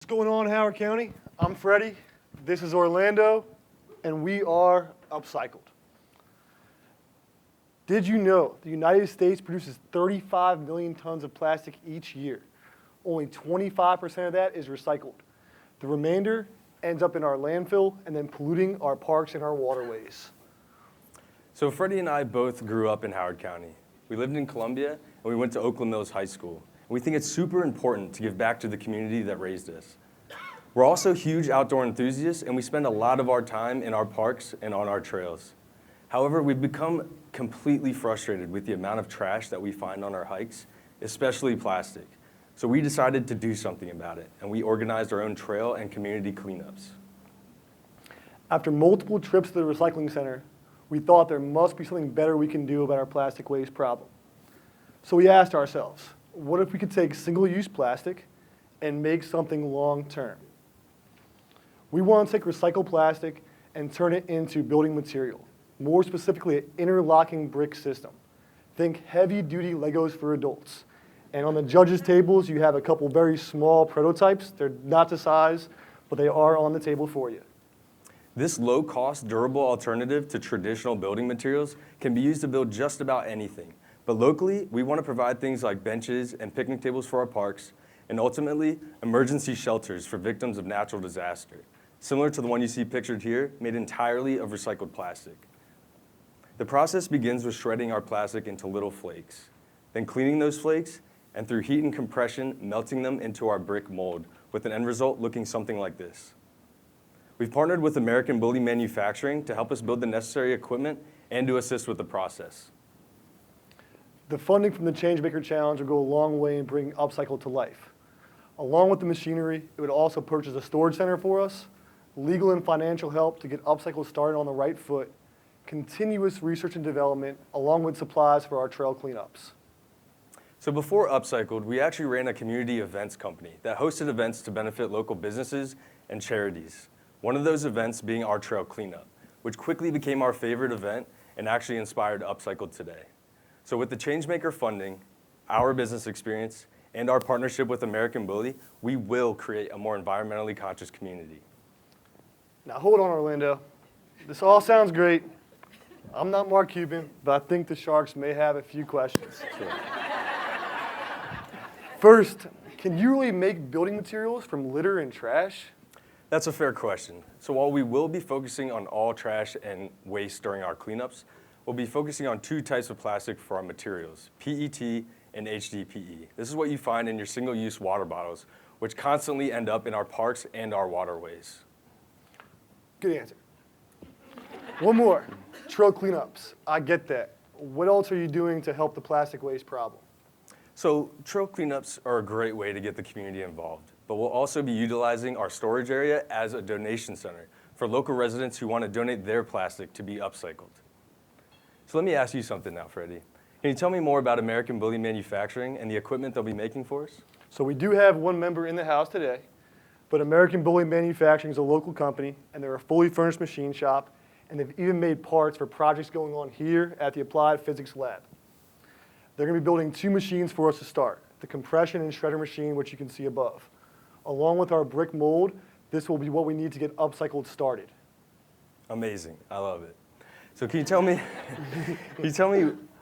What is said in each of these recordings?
going on, Howard County? I'm Freddie, this is Orlando, and we are Upcycled. Did you know the United States produces 35 million tons of plastic each year? Only 25% of that is recycled. The remainder ends up in our landfill and then polluting our parks and our waterways. So Freddie and I both grew up in Howard County. We lived in Columbia, and we went to Oakland Mills High School. We think it's super important to give back to the community that raised us. We're also huge outdoor enthusiasts, and we spend a lot of our time in our parks and on our trails. However, we've become completely frustrated with the amount of trash that we find on our hikes, especially plastic. So we decided to do something about it, and we organized our own trail and community cleanups. After multiple trips to the recycling center, we thought there must be something better we can do about our plastic waste problem. So we asked ourselves, what if we could take single-use plastic and make something long-term? We want to take recycled plastic and turn it into building material, more specifically an interlocking brick system. Think heavy-duty Legos for adults. And on the judges' tables, you have a couple very small prototypes. They're not the size, but they are on the table for you. This low-cost, durable alternative to traditional building materials can be used to build just about anything. But locally, we want to provide things like benches and picnic tables for our parks, and ultimately, emergency shelters for victims of natural disaster, similar to the one you see pictured here, made entirely of recycled plastic. The process begins with shredding our plastic into little flakes, then cleaning those flakes, and through heat and compression, melting them into our brick mold, with an end result looking something like this. We've partnered with American Bully Manufacturing to help us build the necessary equipment and to assist with the process. The funding from the Changemaker Challenge will go a long way in bringing Upcycled to life. Along with the machinery, it would also purchase a storage center for us, legal and financial help to get Upcycled started on the right foot, continuous research and development, along with supplies for our trail cleanups. So before Upcycled, we actually ran a community events company that hosted events to benefit local businesses and charities. One of those events being our trail cleanup, which quickly became our favorite event and actually inspired Upcycled today. So with the Changemaker funding, our business experience, and our partnership with American Bully, we will create a more environmentally conscious community. Now hold on, Orlando. This all sounds great. I'm not Mark Cuban, but I think the Sharks may have a few questions. Sure. First, can you really make building materials from litter and trash? That's a fair question. So while we will be focusing on all trash and waste during our cleanups, we'll be focusing on two types of plastic for our materials, PET and HDPE. This is what you find in your single-use water bottles, which constantly end up in our parks and our waterways. Good answer. One more, trail cleanups. I get that. What else are you doing to help the plastic waste problem? So trail cleanups are a great way to get the community involved, but we'll also be utilizing our storage area as a donation center for local residents who want to donate their plastic to be upcycled. So let me ask you something now, Freddie. Can you tell me more about American Bully Manufacturing and the equipment they'll be making for us? So we do have one member in the house today, but American Bully Manufacturing is a local company, and they're a fully furnished machine shop, and they've even made parts for projects going on here at the Applied Physics Lab. They're going to be building two machines for us to start, the compression and shredder machine, which you can see above. Along with our brick mold, this will be what we need to get Upcycled started. Amazing. I love it. So can you tell me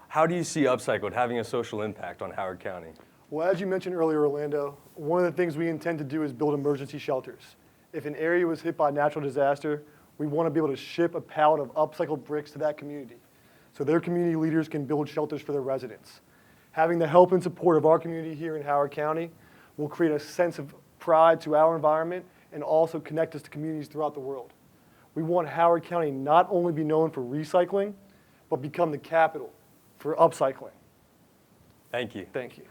how do you see Upcycled having a social impact on Howard County? Well, as you mentioned earlier, Orlando, one of the things we intend to do is build emergency shelters. If an area was hit by natural disaster, we want to be able to ship a pallet of upcycled bricks to that community so their community leaders can build shelters for their residents. Having the help and support of our community here in Howard County will create a sense of pride to our environment and also connect us to communities throughout the world. We want Howard County not only be known for recycling, but become the capital for upcycling. Thank you. Thank you.